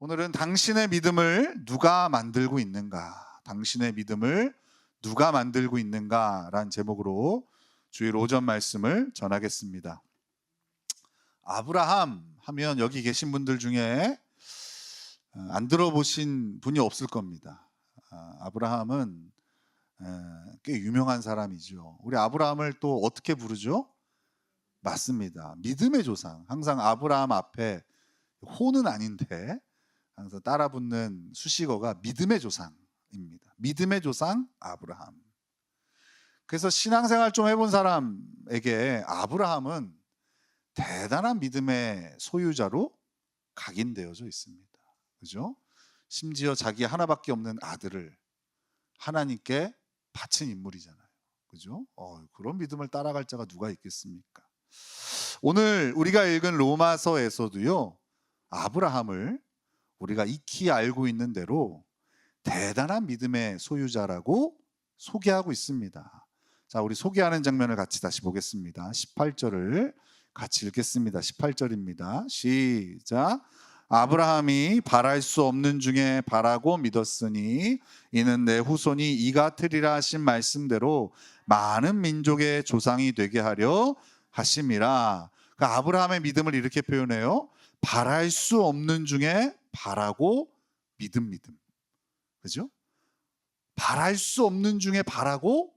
오늘은 당신의 믿음을 누가 만들고 있는가? 당신의 믿음을 누가 만들고 있는가? 라는 제목으로 주일 오전 말씀을 전하겠습니다. 아브라함 하면 여기 계신 분들 중에 안 들어보신 분이 없을 겁니다. 아브라함은 꽤 유명한 사람이죠. 우리 아브라함을 또 어떻게 부르죠? 맞습니다. 믿음의 조상. 항상 아브라함 앞에 호는 아닌데 항상 따라붙는 수식어가 믿음의 조상입니다. 믿음의 조상 아브라함. 그래서 신앙생활 좀 해본 사람에게 아브라함은 대단한 믿음의 소유자로 각인되어져 있습니다. 그죠? 심지어 자기 하나밖에 없는 아들을 하나님께 바친 인물이잖아요. 그죠? 그런 믿음을 따라갈 자가 누가 있겠습니까? 오늘 우리가 읽은 로마서에서도요, 아브라함을 우리가 익히 알고 있는 대로 대단한 믿음의 소유자라고 소개하고 있습니다. 자, 우리 소개하는 장면을 같이 다시 보겠습니다. 18절을 같이 읽겠습니다. 18절입니다. 시작. 아브라함이 바랄 수 없는 중에 바라고 믿었으니 이는 내 후손이 이가 되리라 하신 말씀대로 많은 민족의 조상이 되게 하려 하심이라. 그러니까 아브라함의 믿음을 이렇게 표현해요. 바랄 수 없는 중에 바라고 믿음. 그죠? 바랄 수 없는 중에 바라고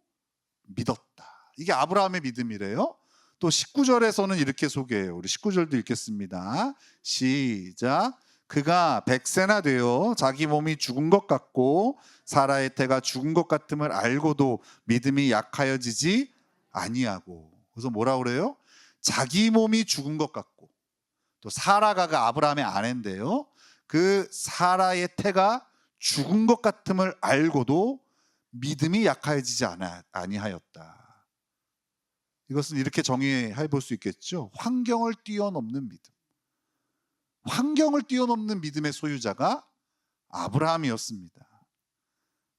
믿었다. 이게 아브라함의 믿음이래요. 또 19절에서는 이렇게 소개해요. 우리 19절도 읽겠습니다. 시작. 그가 100세나 되어 자기 몸이 죽은 것 같고 사라의 태가 죽은 것 같음을 알고도 믿음이 약하여지지 아니하고. 그래서 뭐라 그래요? 자기 몸이 죽은 것 같고, 또 사라가 아브라함의 아내인데요, 그 사라의 태가 죽은 것 같음을 알고도 믿음이 약해지지 아니하였다. 이것은 이렇게 정의해 볼 수 있겠죠. 환경을 뛰어넘는 믿음. 환경을 뛰어넘는 믿음의 소유자가 아브라함이었습니다.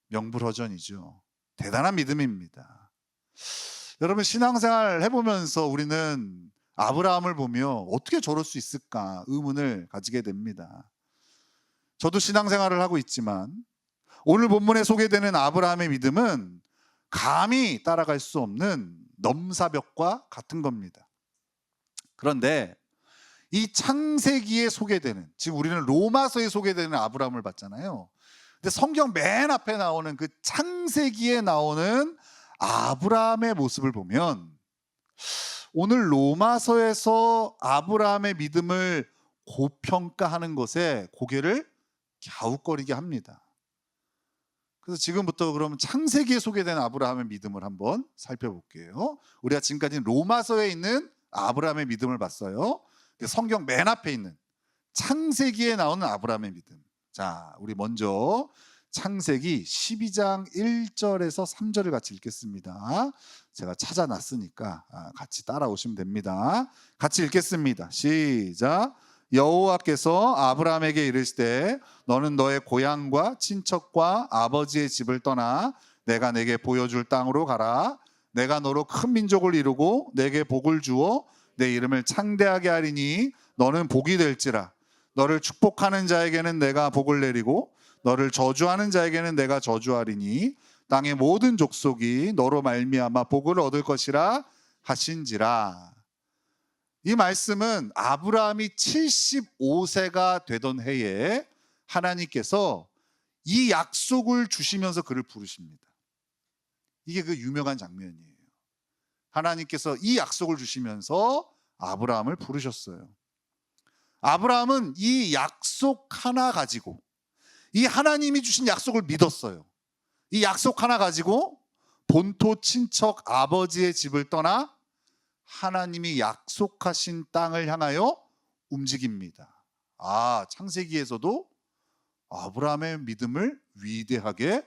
명불허전이죠. 대단한 믿음입니다. 여러분, 신앙생활 해보면서 우리는 아브라함을 보며 어떻게 저럴 수 있을까 의문을 가지게 됩니다. 저도 신앙생활을 하고 있지만 오늘 본문에 소개되는 아브라함의 믿음은 감히 따라갈 수 없는 넘사벽과 같은 겁니다. 그런데 이 창세기에 소개되는, 지금 우리는 로마서에 소개되는 아브라함을 봤잖아요. 근데 성경 맨 앞에 나오는 그 창세기에 나오는 아브라함의 모습을 보면 오늘 로마서에서 아브라함의 믿음을 고평가하는 것에 고개를 갸웃거리게 합니다. 그래서 지금부터 그러면 창세기에 소개된 아브라함의 믿음을 한번 살펴볼게요. 우리가 지금까지 로마서에 있는 아브라함의 믿음을 봤어요. 성경 맨 앞에 있는 창세기에 나오는 아브라함의 믿음. 자, 우리 먼저 창세기 12장 1절에서 3절을 같이 읽겠습니다. 제가 찾아놨으니까 같이 따라오시면 됩니다. 같이 읽겠습니다. 시작. 여호와께서 아브라함에게 이르시되 너는 너의 고향과 친척과 아버지의 집을 떠나 내가 내게 보여줄 땅으로 가라. 내가 너로 큰 민족을 이루고 내게 복을 주어 내 이름을 창대하게 하리니 너는 복이 될지라. 너를 축복하는 자에게는 내가 복을 내리고 너를 저주하는 자에게는 내가 저주하리니 땅의 모든 족속이 너로 말미암아 복을 얻을 것이라 하신지라. 이 말씀은 아브라함이 75세가 되던 해에 하나님께서 이 약속을 주시면서 그를 부르십니다. 이게 그 유명한 장면이에요. 하나님께서 이 약속을 주시면서 아브라함을 부르셨어요. 아브라함은 이 약속 하나 가지고, 이 하나님이 주신 약속을 믿었어요. 이 약속 하나 가지고 본토 친척 아버지의 집을 떠나 하나님이 약속하신 땅을 향하여 움직입니다. 창세기에서도 아브라함의 믿음을 위대하게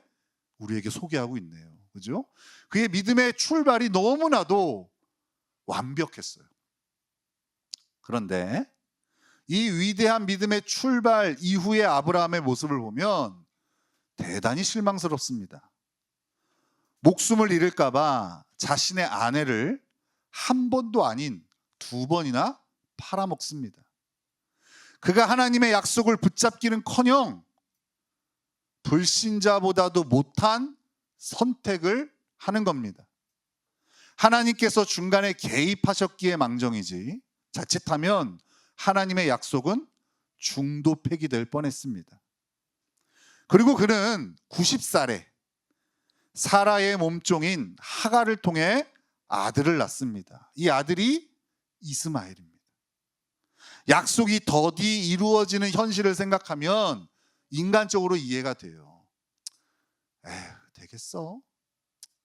우리에게 소개하고 있네요. 그죠? 그의 믿음의 출발이 너무나도 완벽했어요. 그런데 이 위대한 믿음의 출발 이후의 아브라함의 모습을 보면 대단히 실망스럽습니다. 목숨을 잃을까 봐 자신의 아내를 한 번도 아닌 두 번이나 팔아먹습니다. 그가 하나님의 약속을 붙잡기는커녕 불신자보다도 못한 선택을 하는 겁니다. 하나님께서 중간에 개입하셨기에 망정이지 자칫하면 하나님의 약속은 중도 폐기될 뻔했습니다. 그리고 그는 90살에 사라의 몸종인 하갈을 통해 아들을 낳습니다. 이 아들이 이스마엘입니다. 약속이 더디 이루어지는 현실을 생각하면 인간적으로 이해가 돼요. 에휴, 되겠어?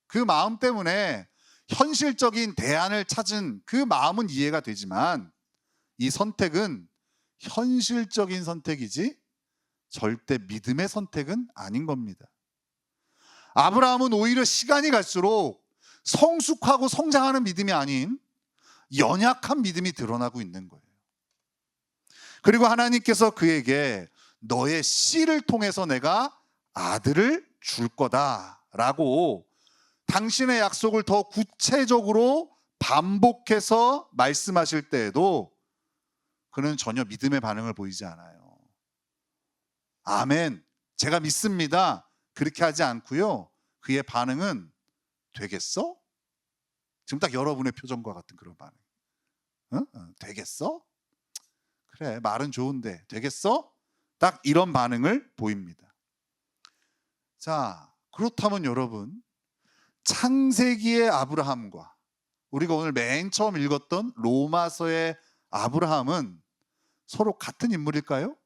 그 마음 때문에 현실적인 대안을 찾은 그 마음은 이해가 되지만 이 선택은 현실적인 선택이지 절대 믿음의 선택은 아닌 겁니다. 아브라함은 오히려 시간이 갈수록 성숙하고 성장하는 믿음이 아닌 연약한 믿음이 드러나고 있는 거예요. 그리고 하나님께서 그에게 너의 씨를 통해서 내가 아들을 줄 거다라고 당신의 약속을 더 구체적으로 반복해서 말씀하실 때에도 그는 전혀 믿음의 반응을 보이지 않아요. 아멘, 제가 믿습니다. 그렇게 하지 않고요. 그의 반응은 되겠어? 지금 딱 여러분의 표정과 같은 그런 반응. 되겠어? 그래, 말은 좋은데 되겠어? 딱 이런 반응을 보입니다. 자, 그렇다면 여러분, 창세기의 아브라함과 우리가 오늘 맨 처음 읽었던 로마서의 아브라함은 서로 같은 인물일까요?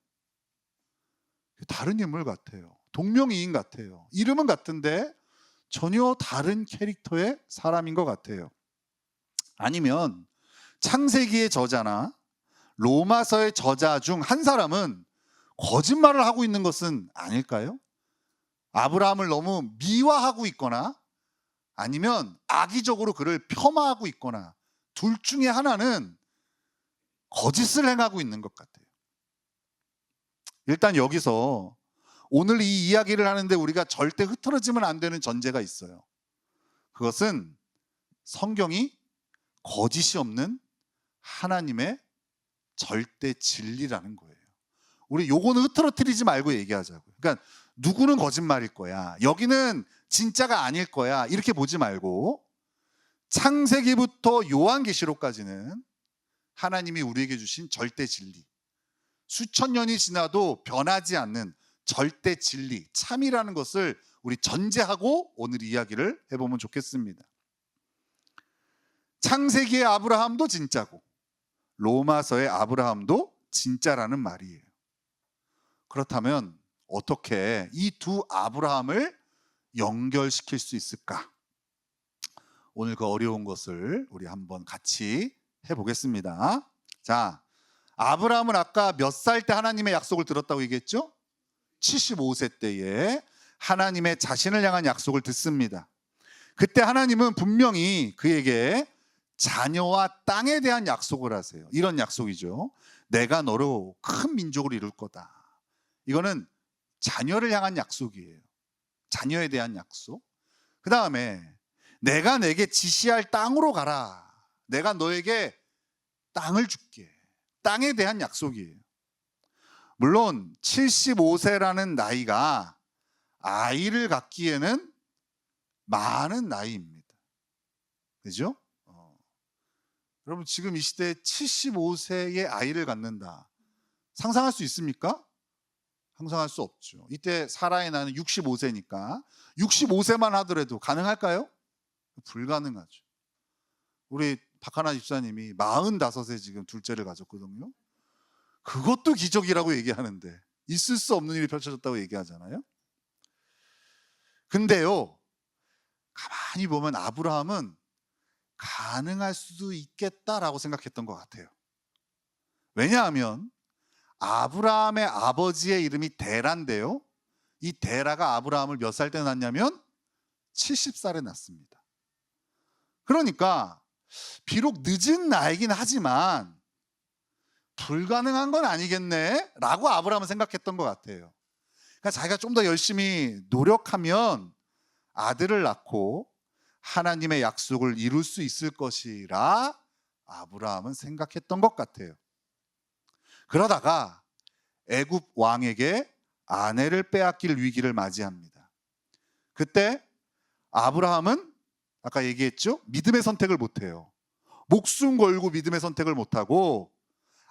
다른 인물 같아요. 동명이인 같아요. 이름은 같은데 전혀 다른 캐릭터의 사람인 것 같아요. 아니면 창세기의 저자나 로마서의 저자 중 한 사람은 거짓말을 하고 있는 것은 아닐까요? 아브라함을 너무 미화하고 있거나 아니면 악의적으로 그를 폄하하고 있거나 둘 중에 하나는 거짓을 행하고 있는 것 같아요. 일단 여기서 오늘 이 이야기를 하는데 우리가 절대 흐트러지면 안 되는 전제가 있어요. 그것은 성경이 거짓이 없는 하나님의 절대 진리라는 거예요. 우리 요거는 흐트러뜨리지 말고 얘기하자고요. 그러니까 누구는 거짓말일 거야, 여기는 진짜가 아닐 거야, 이렇게 보지 말고 창세기부터 요한계시록까지는 하나님이 우리에게 주신 절대 진리, 수천 년이 지나도 변하지 않는 절대 진리, 참이라는 것을 우리 전제하고 오늘 이야기를 해보면 좋겠습니다. 창세기의 아브라함도 진짜고 로마서의 아브라함도 진짜라는 말이에요. 그렇다면 어떻게 이 두 아브라함을 연결시킬 수 있을까? 오늘 그 어려운 것을 우리 한번 같이 해보겠습니다. 자, 아브라함은 아까 몇 살 때 하나님의 약속을 들었다고 얘기했죠? 75세 때에 하나님의 자신을 향한 약속을 듣습니다. 그때 하나님은 분명히 그에게 자녀와 땅에 대한 약속을 하세요. 이런 약속이죠. 내가 너로 큰 민족을 이룰 거다. 이거는 자녀를 향한 약속이에요. 자녀에 대한 약속. 그 다음에 내가 내게 지시할 땅으로 가라. 내가 너에게 땅을 줄게. 땅에 대한 약속이에요. 물론 75세라는 나이가 아이를 갖기에는 많은 나이입니다. 그죠? 여러분, 지금 이 시대에 75세의 아이를 갖는다, 상상할 수 있습니까? 상상할 수 없죠. 이때 사라의 나이는 65세니까 65세만 하더라도 가능할까요? 불가능하죠. 우리 박하나 집사님이 45세 지금 둘째를 가졌거든요. 그것도 기적이라고 얘기하는데 있을 수 없는 일이 펼쳐졌다고 얘기하잖아요. 근데요, 가만히 보면 아브라함은 가능할 수도 있겠다라고 생각했던 것 같아요. 왜냐하면 아브라함의 아버지의 이름이 데라인데요, 이 데라가 아브라함을 몇 살 때 낳냐면 70살에 낳습니다. 그러니까 비록 늦은 나이긴 하지만 불가능한 건 아니겠네 라고 아브라함은 생각했던 것 같아요. 그러니까 자기가 좀 더 열심히 노력하면 아들을 낳고 하나님의 약속을 이룰 수 있을 것이라 아브라함은 생각했던 것 같아요. 그러다가 애굽 왕에게 아내를 빼앗길 위기를 맞이합니다. 그때 아브라함은 아까 얘기했죠? 믿음의 선택을 못해요. 목숨 걸고 믿음의 선택을 못하고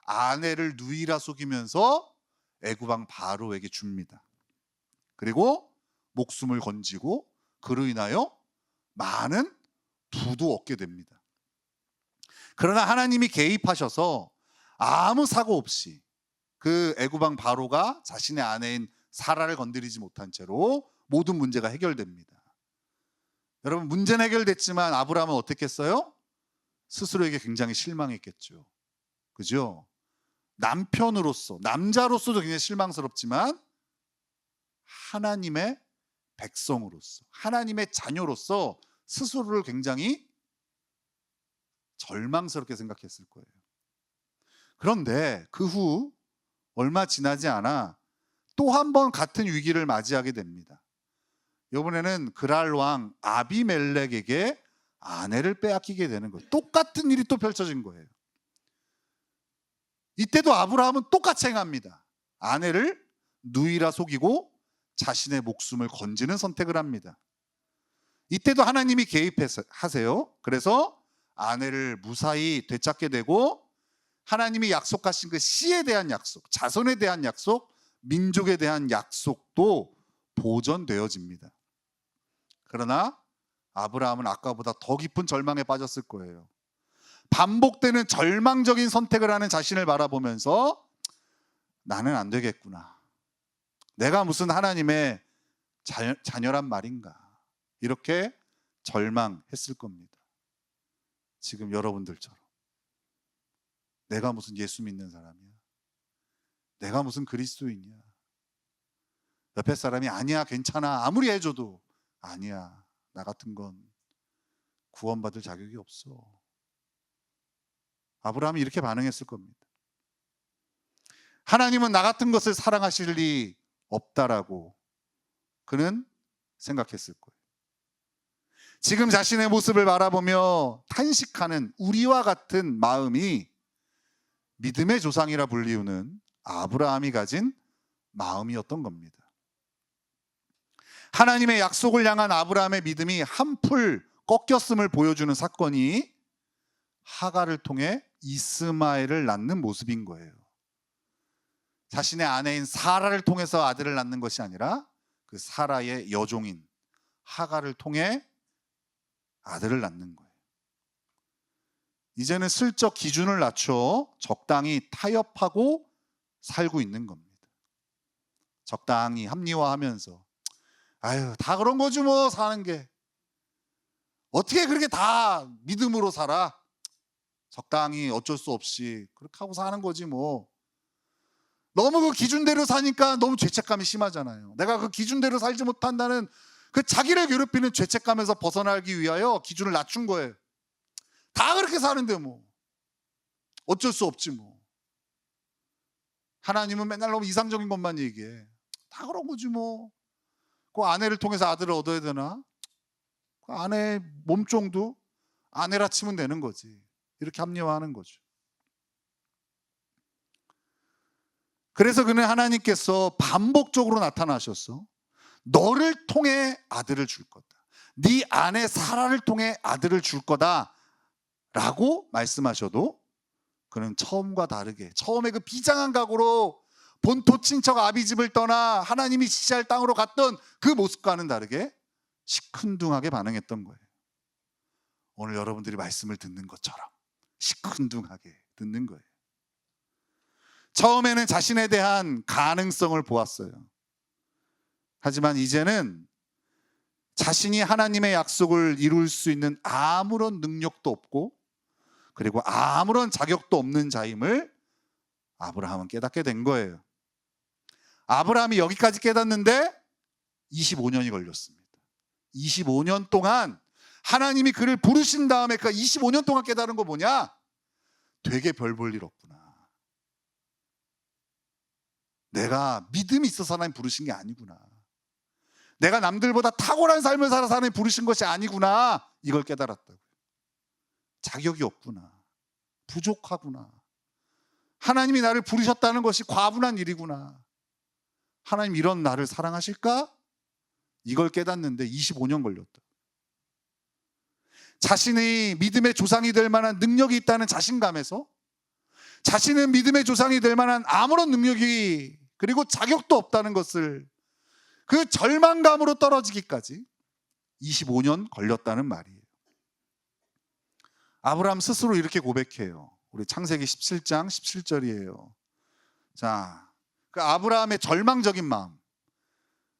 아내를 누이라 속이면서 애굽 왕 바로에게 줍니다. 그리고 목숨을 건지고 그로 인하여 많은 부도 얻게 됩니다. 그러나 하나님이 개입하셔서 아무 사고 없이 그 애굽 왕 바로가 자신의 아내인 사라를 건드리지 못한 채로 모든 문제가 해결됩니다. 여러분, 문제는 해결됐지만 아브라함은 어떻게 했어요? 스스로에게 굉장히 실망했겠죠. 그죠? 남편으로서, 남자로서도 굉장히 실망스럽지만 하나님의 백성으로서, 하나님의 자녀로서 스스로를 굉장히 절망스럽게 생각했을 거예요. 그런데 그 후 얼마 지나지 않아 또 한 번 같은 위기를 맞이하게 됩니다. 이번에는 그랄 왕 아비멜렉에게 아내를 빼앗기게 되는 거예요. 똑같은 일이 또 펼쳐진 거예요. 이때도 아브라함은 똑같이 행합니다. 아내를 누이라 속이고 자신의 목숨을 건지는 선택을 합니다. 이때도 하나님이 개입하세요. 그래서 아내를 무사히 되찾게 되고 하나님이 약속하신 그 씨에 대한 약속, 자손에 대한 약속, 민족에 대한 약속도 보전되어집니다. 그러나 아브라함은 아까보다 더 깊은 절망에 빠졌을 거예요. 반복되는 절망적인 선택을 하는 자신을 바라보면서 나는 안 되겠구나. 내가 무슨 하나님의 자녀란 말인가. 이렇게 절망했을 겁니다. 지금 여러분들처럼. 내가 무슨 예수 믿는 사람이야. 내가 무슨 그리스도인이야. 옆에 사람이 아니야, 괜찮아. 아무리 해줘도 아니야. 나 같은 건 구원받을 자격이 없어. 아브라함이 이렇게 반응했을 겁니다. 하나님은 나 같은 것을 사랑하실 리 없다라고 그는 생각했을 거예요. 지금 자신의 모습을 바라보며 탄식하는 우리와 같은 마음이 믿음의 조상이라 불리우는 아브라함이 가진 마음이었던 겁니다. 하나님의 약속을 향한 아브라함의 믿음이 한풀 꺾였음을 보여주는 사건이 하갈을 통해 이스마엘을 낳는 모습인 거예요. 자신의 아내인 사라를 통해서 아들을 낳는 것이 아니라 그 사라의 여종인 하갈을 통해 아들을 낳는 거예요. 이제는 슬쩍 기준을 낮춰 적당히 타협하고 살고 있는 겁니다. 적당히 합리화하면서 아유, 다 그런 거지 뭐 사는 게. 어떻게 그렇게 다 믿음으로 살아? 적당히 어쩔 수 없이 그렇게 하고 사는 거지 뭐. 너무 그 기준대로 사니까 너무 죄책감이 심하잖아요. 내가 그 기준대로 살지 못한다는 그 자기를 괴롭히는 죄책감에서 벗어나기 위하여 기준을 낮춘 거예요. 다 그렇게 사는데 뭐 어쩔 수 없지 뭐. 하나님은 맨날 너무 이상적인 것만 얘기해. 다 그런 거지 뭐. 그 아내를 통해서 아들을 얻어야 되나? 그 아내의 몸종도 아내라 치면 되는 거지. 이렇게 합리화하는 거죠. 그래서 그는 하나님께서 반복적으로 나타나셔서 너를 통해 아들을 줄 거다. 네 아내 사라를 통해 아들을 줄 거다 라고 말씀하셔도 그는 처음과 다르게 처음에 그 비장한 각오로 본토 친척 아비집을 떠나 하나님이 지시할 땅으로 갔던 그 모습과는 다르게 시큰둥하게 반응했던 거예요. 오늘 여러분들이 말씀을 듣는 것처럼 시큰둥하게 듣는 거예요. 처음에는 자신에 대한 가능성을 보았어요. 하지만 이제는 자신이 하나님의 약속을 이룰 수 있는 아무런 능력도 없고 그리고 아무런 자격도 없는 자임을 아브라함은 깨닫게 된 거예요. 아브라함이 여기까지 깨닫는데 25년이 걸렸습니다. 25년 동안 하나님이 그를 부르신 다음에 그 25년 동안 깨달은 거 뭐냐? 되게 별 볼 일 없구나. 내가 믿음이 있어서 하나님 부르신 게 아니구나. 내가 남들보다 탁월한 삶을 살아서 하나님 부르신 것이 아니구나. 이걸 깨달았다고요. 자격이 없구나. 부족하구나. 하나님이 나를 부르셨다는 것이 과분한 일이구나. 하나님 이런 나를 사랑하실까? 이걸 깨닫는데 25년 걸렸다. 자신이 믿음의 조상이 될 만한 능력이 있다는 자신감에서, 자신은 믿음의 조상이 될 만한 아무런 능력이 그리고 자격도 없다는 것을, 그 절망감으로 떨어지기까지 25년 걸렸다는 말이에요. 아브라함 스스로 이렇게 고백해요. 우리 창세기 17장 17절이에요. 자, 그 아브라함의 절망적인 마음,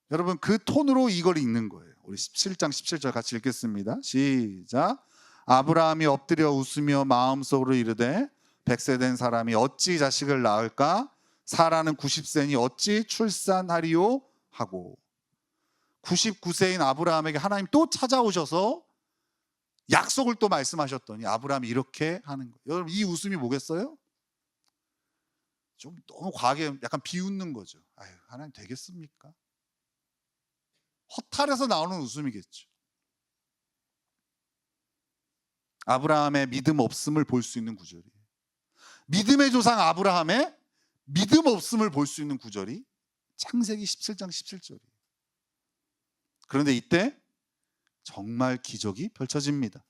여러분 그 톤으로 이걸 읽는 거예요. 우리 17장 17절 같이 읽겠습니다. 시작. 아브라함이 엎드려 웃으며 마음속으로 이르되 100세 된 사람이 어찌 자식을 낳을까? 사라는 90세니 어찌 출산하리요? 하고, 99세인 아브라함에게 하나님 또 찾아오셔서 약속을 또 말씀하셨더니 아브라함이 이렇게 하는 거예요. 여러분 이 웃음이 뭐겠어요? 좀 너무 과하게 약간 비웃는 거죠. 아유, 하나님 되겠습니까? 허탈해서 나오는 웃음이겠죠. 아브라함의 믿음 없음을 볼 수 있는 구절이에요. 믿음의 조상 아브라함의 믿음 없음을 볼 수 있는 구절이 창세기 17장 17절이에요. 그런데 이때 정말 기적이 펼쳐집니다.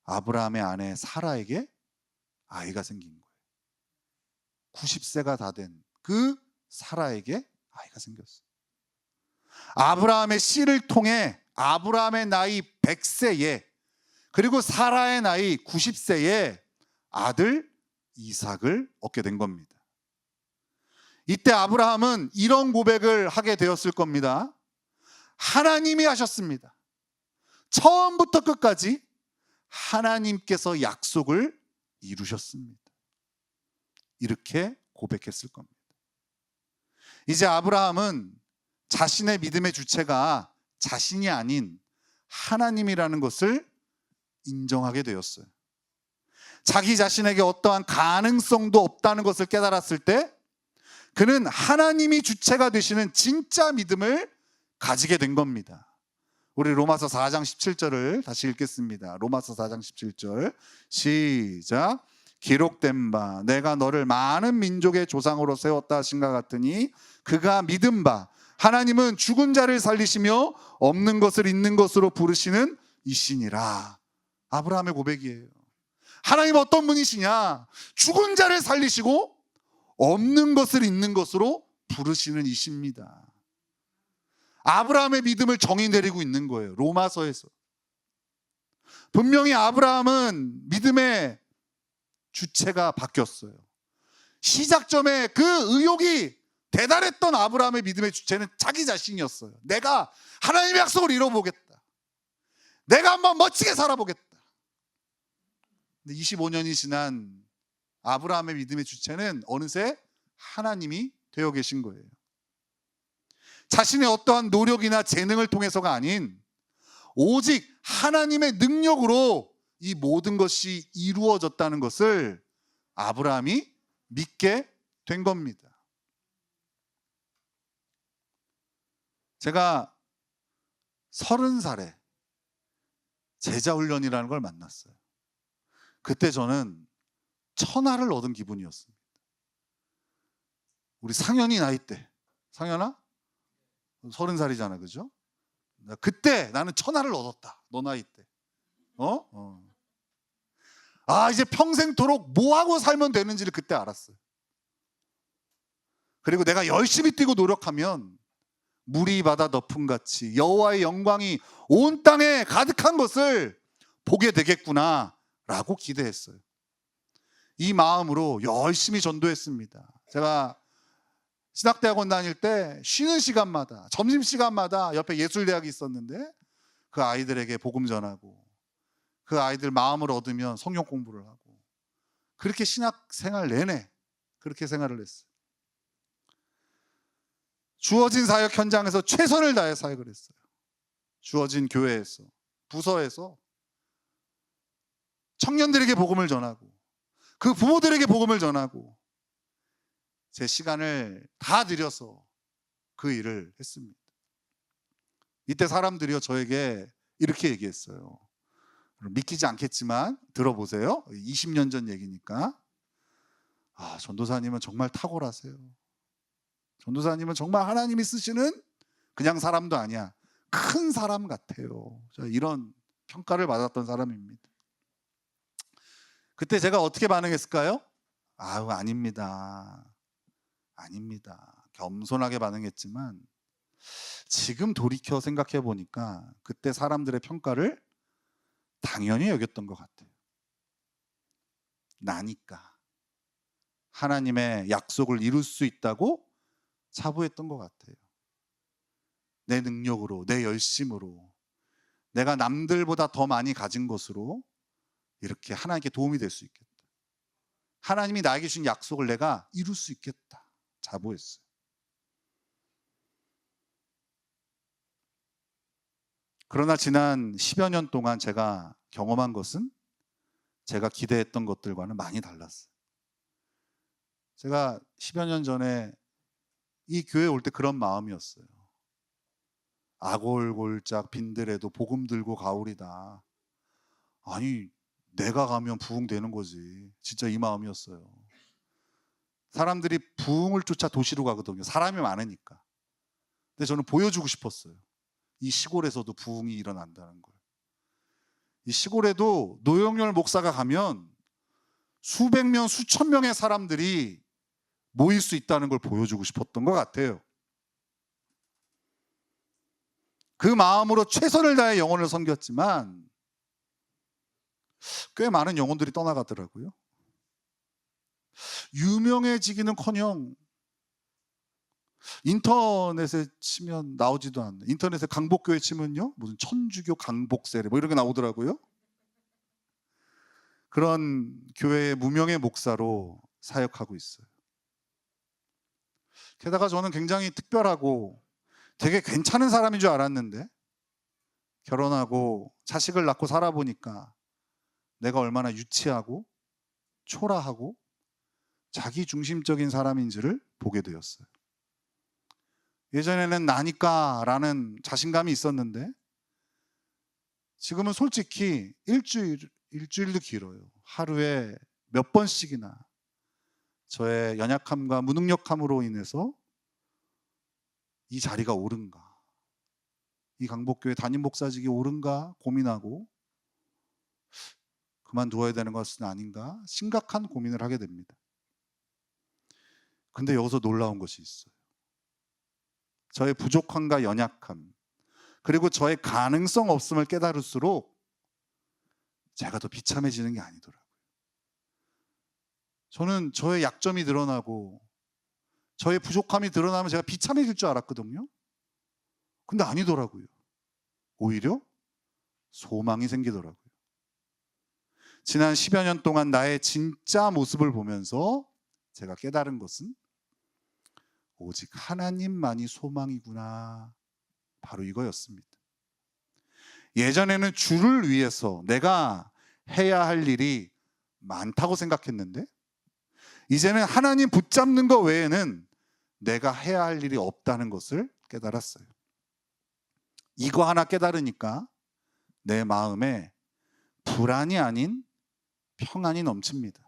아브라함의 아내 사라에게 아이가 생긴 거예요. 90세가 다 된 그 사라에게 아이가 생겼어요. 아브라함의 씨를 통해 아브라함의 나이 100세에 그리고 사라의 나이 90세에 아들 이삭을 얻게 된 겁니다. 이때 아브라함은 이런 고백을 하게 되었을 겁니다. 하나님이 하셨습니다. 처음부터 끝까지 하나님께서 약속을 이루셨습니다. 이렇게 고백했을 겁니다. 이제 아브라함은 자신의 믿음의 주체가 자신이 아닌 하나님이라는 것을 인정하게 되었어요. 자기 자신에게 어떠한 가능성도 없다는 것을 깨달았을 때 그는 하나님이 주체가 되시는 진짜 믿음을 가지게 된 겁니다. 우리 로마서 4장 17절을 다시 읽겠습니다. 로마서 4장 17절 시작. 기록된 바 내가 너를 많은 민족의 조상으로 세웠다 하신가 같으니 그가 믿은 바 하나님은 죽은 자를 살리시며 없는 것을 있는 것으로 부르시는 이시니라. 아브라함의 고백이에요. 하나님 어떤 분이시냐? 죽은 자를 살리시고 없는 것을 있는 것으로 부르시는 이십니다. 아브라함의 믿음을 정의 내리고 있는 거예요. 로마서에서. 분명히 아브라함은 믿음의 주체가 바뀌었어요. 시작점에 그 의욕이 대단했던 아브라함의 믿음의 주체는 자기 자신이었어요. 내가 하나님의 약속을 이뤄보겠다. 내가 한번 멋지게 살아보겠다. 근데 25년이 지난 아브라함의 믿음의 주체는 어느새 하나님이 되어 계신 거예요. 자신의 어떠한 노력이나 재능을 통해서가 아닌 오직 하나님의 능력으로 이 모든 것이 이루어졌다는 것을 아브라함이 믿게 된 겁니다. 제가 30살에 제자훈련이라는 걸 만났어요. 그때 저는 천하를 얻은 기분이었습니다. 우리 상현이 나이 때, 상현아? 30살이잖아, 그죠? 그때 나는 천하를 얻었다. 너 나이 때. 이제 평생토록 뭐하고 살면 되는지를 그때 알았어요. 그리고 내가 열심히 뛰고 노력하면 물이 바다 덮음같이 여호와의 영광이 온 땅에 가득한 것을 보게 되겠구나 라고 기대했어요. 이 마음으로 열심히 전도했습니다. 제가 신학대학원 다닐 때 쉬는 시간마다, 점심시간마다 옆에 예술대학이 있었는데 그 아이들에게 복음 전하고 그 아이들 마음을 얻으면 성경 공부를 하고 그렇게 신학생활 내내 그렇게 생활을 했어요. 주어진 사역 현장에서 최선을 다해 사역을 했어요. 주어진 교회에서, 부서에서 청년들에게 복음을 전하고 그 부모들에게 복음을 전하고 제 시간을 다 들여서 그 일을 했습니다. 이때 사람들이요 저에게 이렇게 믿기지 않겠지만 들어보세요. 20년 전 얘기니까. 전도사님은 정말 탁월하세요. 전도사님은 정말 하나님이 쓰시는 그냥 사람도 아니야. 큰 사람 같아요. 이런 평가를 받았던 사람입니다. 그때 제가 어떻게 반응했을까요? 아닙니다. 아닙니다. 겸손하게 반응했지만 지금 돌이켜 생각해 보니까 그때 사람들의 평가를 당연히 여겼던 것 같아요. 나니까 하나님의 약속을 이룰 수 있다고 자부했던 것 같아요. 내 능력으로, 내 열심으로, 내가 남들보다 더 많이 가진 것으로 이렇게 하나님께 도움이 될 수 있겠다. 하나님이 나에게 주신 약속을 내가 이룰 수 있겠다. 자부했어요. 그러나 지난 10여 년 동안 제가 경험한 것은 제가 기대했던 것들과는 많이 달랐어요. 제가 10여 년 전에 이 교회에 올 때 그런 마음이었어요. 아골골짝 빈들에도 복음 들고 가오리다. 아니, 내가 가면 부흥되는 거지. 진짜 이 마음이었어요. 사람들이 부흥을 쫓아 도시로 가거든요. 사람이 많으니까. 근데 저는 보여주고 싶었어요. 이 시골에서도 부흥이 일어난다는 걸. 이 시골에도 노영열 목사가 가면 수백 명, 수천 명의 사람들이 모일 수 있다는 걸 보여주고 싶었던 것 같아요. 그 마음으로 최선을 다해 영혼을 섬겼지만 꽤 많은 영혼들이 떠나가더라고요. 유명해지기는커녕 인터넷에 치면 나오지도 않는, 인터넷에 강복교회 치면요 무슨 천주교 강복세례 뭐 이런 게 나오더라고요. 그런 교회의 무명의 목사로 사역하고 있어요. 게다가 저는 굉장히 특별하고 되게 괜찮은 사람인 줄 알았는데 결혼하고 자식을 낳고 살아보니까 내가 얼마나 유치하고 초라하고 자기중심적인 사람인지를 보게 되었어요. 예전에는 나니까 라는 자신감이 있었는데 지금은 솔직히 일주일도 길어요. 하루에 몇 번씩이나 저의 연약함과 무능력함으로 인해서 이 자리가 옳은가, 이 강복교회 담임 목사직이 옳은가 고민하고 그만두어야 되는 것은 아닌가 심각한 고민을 하게 됩니다. 근데 여기서 놀라운 것이 있어요. 저의 부족함과 연약함, 그리고 저의 가능성 없음을 깨달을수록 제가 더 비참해지는 게 아니더라고요. 저는 저의 약점이 드러나고 저의 부족함이 드러나면 제가 비참해질 줄 알았거든요. 근데 아니더라고요. 오히려 소망이 생기더라고요. 지난 10여 년 동안 나의 진짜 모습을 보면서 제가 깨달은 것은 오직 하나님만이 소망이구나, 바로 이거였습니다. 예전에는 주를 위해서 내가 해야 할 일이 많다고 생각했는데 이제는 하나님 붙잡는 것 외에는 내가 해야 할 일이 없다는 것을 깨달았어요. 이거 하나 깨달으니까 내 마음에 불안이 아닌 평안이 넘칩니다.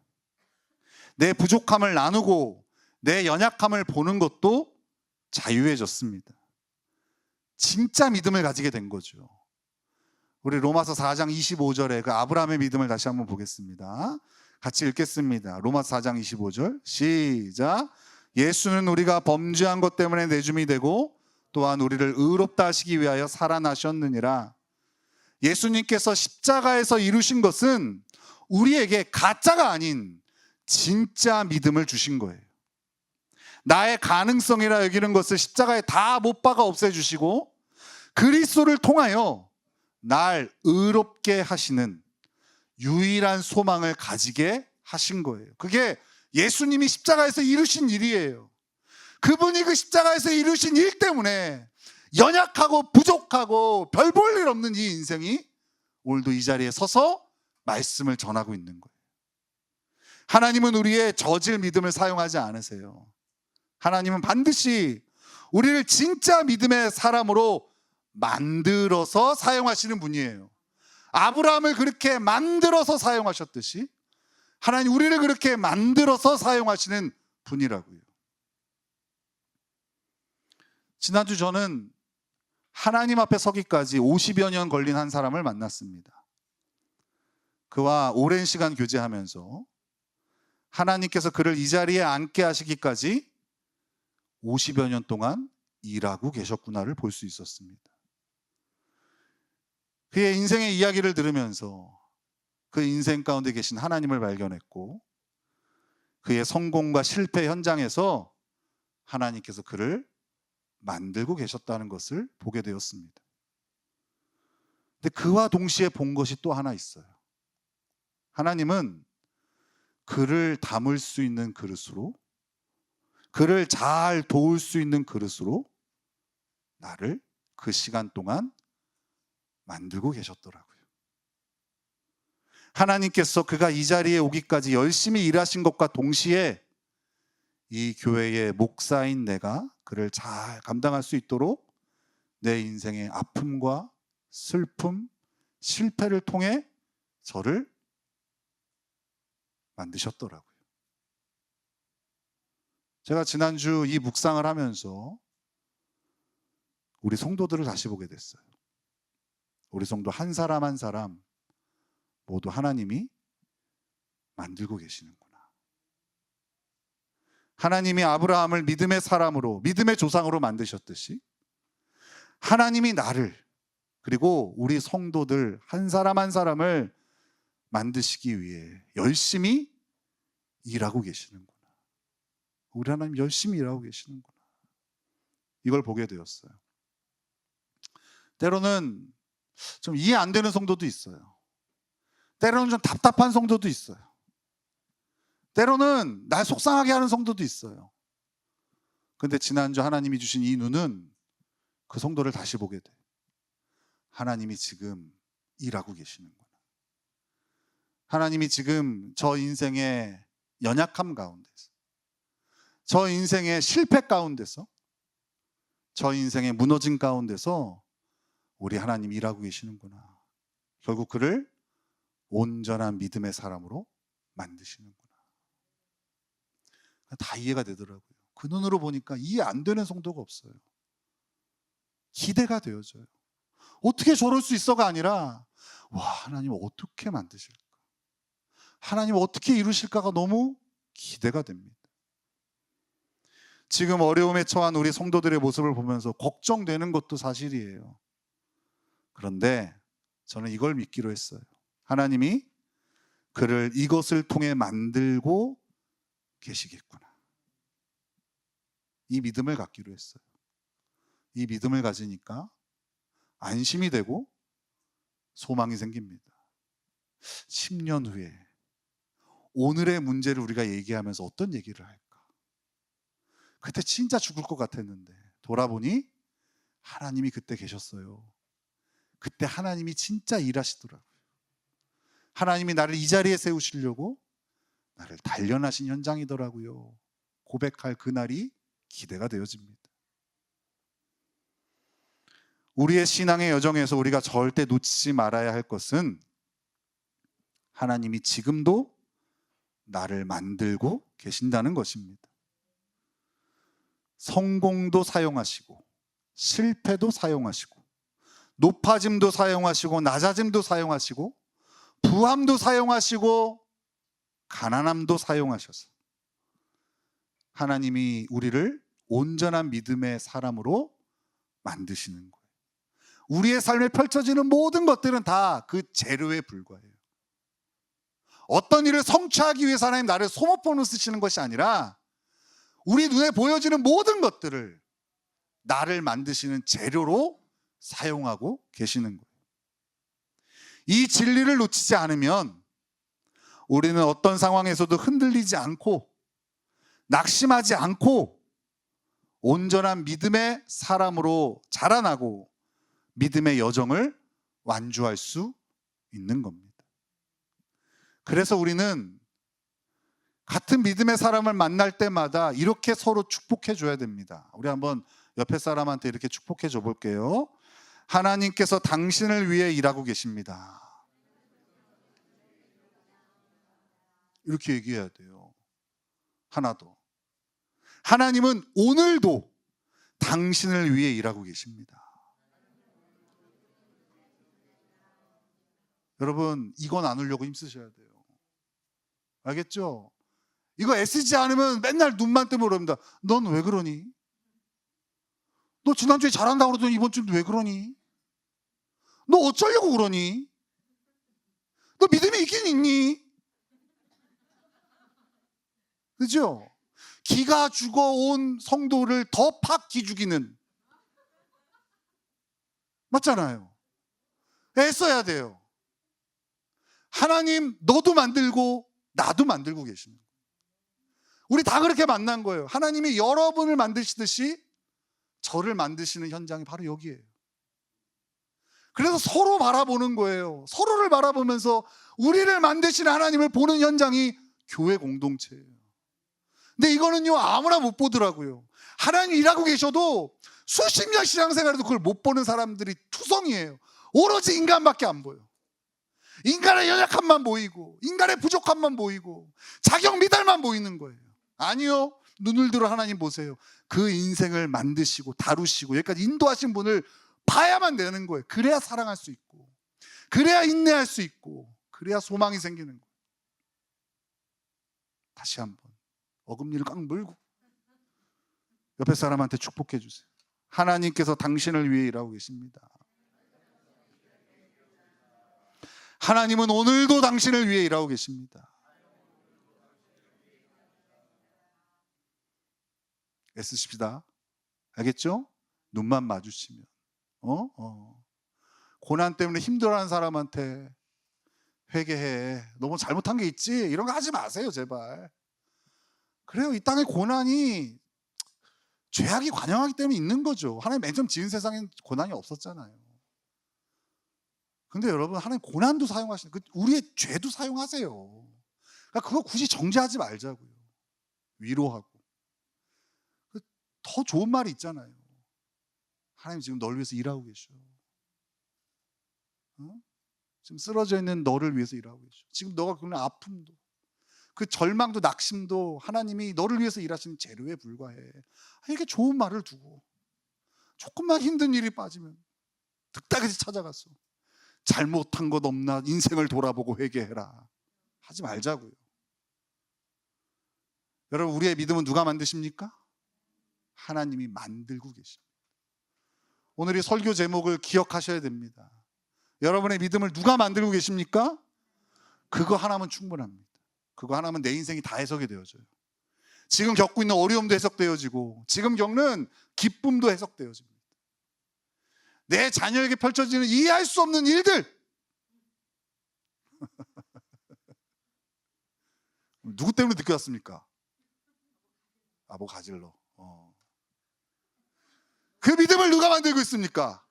내 부족함을 나누고 내 연약함을 보는 것도 자유해졌습니다. 진짜 믿음을 가지게 된 거죠. 우리 로마서 4장 25절에 그 아브라함의 믿음을 다시 한번 보겠습니다. 같이 읽겠습니다. 로마서 4장 25절 시작. 예수는 우리가 범죄한 것 때문에 내줌이 되고 또한 우리를 의롭다 하시기 위하여 살아나셨느니라. 예수님께서 십자가에서 이루신 것은 우리에게 가짜가 아닌 진짜 믿음을 주신 거예요. 나의 가능성이라 여기는 것을 십자가에 다 못 박아 없애주시고 그리스도를 통하여 날 의롭게 하시는 유일한 소망을 가지게 하신 거예요. 그게 예수님이 십자가에서 이루신 일이에요. 그분이 그 십자가에서 이루신 일 때문에 연약하고 부족하고 별 볼 일 없는 이 인생이 오늘도 이 자리에 서서 말씀을 전하고 있는 거예요. 하나님은 우리의 저질 믿음을 사용하지 않으세요. 하나님은 반드시 우리를 진짜 믿음의 사람으로 만들어서 사용하시는 분이에요. 아브라함을 그렇게 만들어서 사용하셨듯이 하나님 우리를 그렇게 만들어서 사용하시는 분이라고요. 지난주 저는 하나님 앞에 서기까지 50여 년 걸린 한 사람을 만났습니다. 그와 오랜 시간 교제하면서 하나님께서 그를 이 자리에 앉게 하시기까지 50여 년 동안 일하고 계셨구나를 볼 수 있었습니다. 그의 인생의 이야기를 들으면서 그 인생 가운데 계신 하나님을 발견했고, 그의 성공과 실패 현장에서 하나님께서 그를 만들고 계셨다는 것을 보게 되었습니다. 근데 그와 동시에 본 것이 또 하나 있어요. 하나님은 그를 담을 수 있는 그릇으로, 그를 잘 도울 수 있는 그릇으로 나를 그 시간 동안 만들고 계셨더라고요. 하나님께서 그가 이 자리에 오기까지 열심히 일하신 것과 동시에 이 교회의 목사인 내가 그를 잘 감당할 수 있도록 내 인생의 아픔과 슬픔, 실패를 통해 저를 만드셨더라고요. 제가 지난주 이 묵상을 하면서 우리 성도들을 다시 보게 됐어요. 우리 성도 한 사람 한 사람 모두 하나님이 만들고 계시는구나. 하나님이 아브라함을 믿음의 사람으로, 믿음의 조상으로 만드셨듯이 하나님이 나를, 그리고 우리 성도들 한 사람 한 사람을 만드시기 위해 열심히 일하고 계시는구나. 우리 하나님 열심히 일하고 계시는구나. 이걸 보게 되었어요. 때로는 좀 이해 안 되는 성도도 있어요. 때로는 좀 답답한 성도도 있어요. 때로는 날 속상하게 하는 성도도 있어요. 근데 지난주 하나님이 주신 이 눈은 그 성도를 다시 보게 돼. 하나님이 지금 일하고 계시는구나. 하나님이 지금 저 인생의 연약함 가운데서, 저 인생의 실패 가운데서, 저 인생의 무너짐 가운데서 우리 하나님이 일하고 계시는구나. 결국 그를 온전한 믿음의 사람으로 만드시는구나. 다 이해가 되더라고요. 그 눈으로 보니까 이해 안 되는 성도가 없어요. 기대가 되어져요. 어떻게 저럴 수 있어가 아니라, 와, 하나님 어떻게 만드실까? 하나님 어떻게 이루실까가 너무 기대가 됩니다. 지금 어려움에 처한 우리 성도들의 모습을 보면서 걱정되는 것도 사실이에요. 그런데 저는 이걸 믿기로 했어요. 하나님이 그를 이것을 통해 만들고 계시겠구나. 이 믿음을 갖기로 했어요. 이 믿음을 가지니까 안심이 되고 소망이 생깁니다. 10년 후에 오늘의 문제를 우리가 얘기하면서 어떤 얘기를 할까? 그때 진짜 죽을 것 같았는데 돌아보니 하나님이 그때 계셨어요. 그때 하나님이 진짜 일하시더라고요. 하나님이 나를 이 자리에 세우시려고 나를 단련하신 현장이더라고요. 고백할 그날이 기대가 되어집니다. 우리의 신앙의 여정에서 우리가 절대 놓치지 말아야 할 것은 하나님이 지금도 나를 만들고 계신다는 것입니다. 성공도 사용하시고 실패도 사용하시고 높아짐도 사용하시고 낮아짐도 사용하시고 부함도 사용하시고 가난함도 사용하셔서 하나님이 우리를 온전한 믿음의 사람으로 만드시는 거예요. 우리의 삶에 펼쳐지는 모든 것들은 다 그 재료에 불과해요. 어떤 일을 성취하기 위해서 하나님 나를 소모품으로 쓰시는 것이 아니라 우리 눈에 보여지는 모든 것들을 나를 만드시는 재료로 사용하고 계시는 거예요. 이 진리를 놓치지 않으면 우리는 어떤 상황에서도 흔들리지 않고 낙심하지 않고 온전한 믿음의 사람으로 자라나고 믿음의 여정을 완주할 수 있는 겁니다. 그래서 우리는 같은 믿음의 사람을 만날 때마다 이렇게 서로 축복해 줘야 됩니다. 우리 한번 옆에 사람한테 이렇게 축복해 줘 볼게요. 하나님께서 당신을 위해 일하고 계십니다. 이렇게 얘기해야 돼요. 하나 더. 하나님은 오늘도 당신을 위해 일하고 계십니다. 여러분, 이거 나누려고 힘쓰셔야 돼요. 알겠죠? 이거 애쓰지 않으면 맨날 눈만 뜨면 그럽니다. 넌 왜 그러니? 너 지난주에 잘한다고 그러더니 이번 주는 왜 그러니? 너 어쩌려고 그러니? 너 믿음이 있긴 있니? 그죠? 기가 죽어온 성도를 더 팍 기죽이는, 맞잖아요. 애써야 돼요. 하나님 너도 만들고 나도 만들고 계시는 거예요. 우리 다 그렇게 만난 거예요. 하나님이 여러분을 만드시듯이 저를 만드시는 현장이 바로 여기예요. 그래서 서로 바라보는 거예요. 서로를 바라보면서 우리를 만드시는 하나님을 보는 현장이 교회 공동체예요. 근데 이거는요, 아무나 못 보더라고요. 하나님 일하고 계셔도 수십 년 신앙생활에도 그걸 못 보는 사람들이 투성이에요. 오로지 인간밖에 안 보여. 인간의 연약함만 보이고, 인간의 부족함만 보이고, 자격 미달만 보이는 거예요. 아니요, 눈을 들어 하나님 보세요. 그 인생을 만드시고 다루시고 여기까지 인도하신 분을 봐야만 되는 거예요. 그래야 사랑할 수 있고, 그래야 인내할 수 있고, 그래야 소망이 생기는 거예요. 다시 한번 어금니를 꽉 물고 옆에 사람한테 축복해 주세요. 하나님께서 당신을 위해 일하고 계십니다. 하나님은 오늘도 당신을 위해 일하고 계십니다. 애쓰십시다. 알겠죠? 눈만 마주치면. 고난 때문에 힘들어하는 사람한테 회개해. 너무 잘못한 게 있지? 이런 거 하지 마세요, 제발. 그래요, 이 땅의 고난이 죄악이 관영하기 때문에 있는 거죠. 하나님 맨 처음 지은 세상엔 고난이 없었잖아요. 근데 여러분, 하나님 고난도 사용하시는, 우리의 죄도 사용하세요. 그러니까 그거 굳이 정죄하지 말자고요. 위로하고. 더 좋은 말이 있잖아요. 하나님 지금 널 위해서 일하고 계셔. 지금 쓰러져 있는 너를 위해서 일하고 계셔. 지금 너가 겪는 아픔도, 그 절망도 낙심도 하나님이 너를 위해서 일하시는 재료에 불과해. 이렇게 좋은 말을 두고 조금만 힘든 일이 빠지면 득달같이 찾아가서 잘못한 것 없나 인생을 돌아보고 회개해라 하지 말자고요. 여러분, 우리의 믿음은 누가 만드십니까? 하나님이 만들고 계십니다. 오늘 이 설교 제목을 기억하셔야 됩니다. 여러분의 믿음을 누가 만들고 계십니까? 그거 하나면 충분합니다. 그거 하나면 내 인생이 다 해석이 되어져요. 지금 겪고 있는 어려움도 해석되어지고, 지금 겪는 기쁨도 해석되어집니다. 내 자녀에게 펼쳐지는 이해할 수 없는 일들, 누구 때문에 늦게 왔습니까? 아보 가질러. 그 믿음을 누가 만들고 있습니까?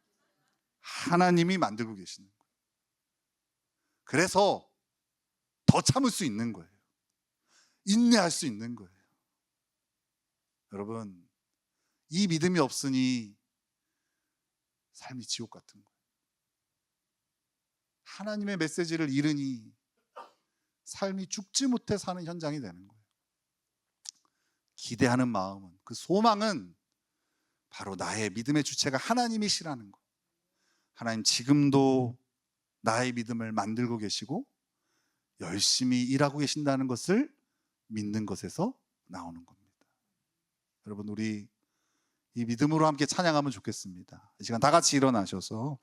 하나님이 만들고 계시는 거예요. 그래서 더 참을 수 있는 거예요. 인내할 수 있는 거예요. 여러분, 이 믿음이 없으니 삶이 지옥 같은 거예요. 하나님의 메시지를 잃으니 삶이 죽지 못해 사는 현장이 되는 거예요. 기대하는 마음은, 그 소망은 바로 나의 믿음의 주체가 하나님이시라는 것. 하나님 지금도 나의 믿음을 만들고 계시고 열심히 일하고 계신다는 것을 믿는 것에서 나오는 겁니다. 여러분, 우리 이 믿음으로 함께 찬양하면 좋겠습니다. 이 시간 다 같이 일어나셔서